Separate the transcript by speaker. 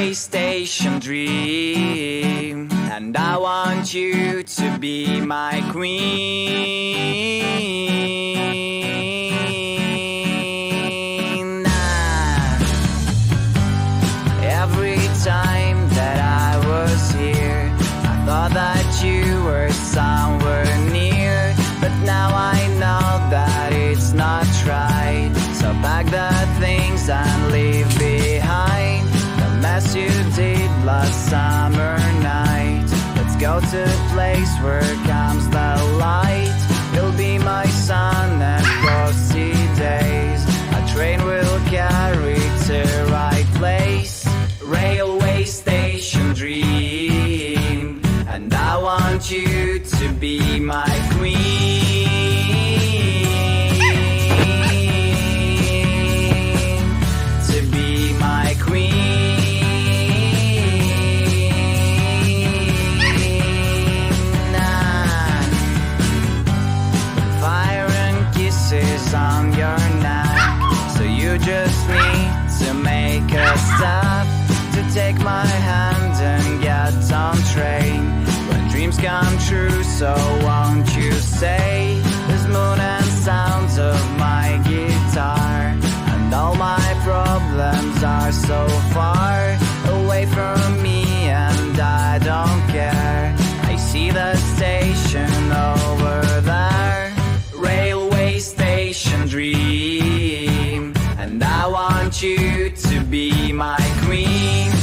Speaker 1: railway station dream, and I want you to be my queen. Every time that I was here, I thought that you were somewhere near, but now I know that it's not right. So pack the things and leave behind the mess you did last summer night. Let's go to a place where comes the light. You'll be my sun and frosty days. A train will carry to right place. Railway station dream, and I want you to be my queen. To be my queen. Fire and kisses on your neck, so you just need to make a stop, to take my hand and get on train. When dreams come true, so won't you say the moon and sounds of my guitar, and all my problems are so far away from me, and I don't care. I see the station over there, railway station dream, and I want you to be my queen.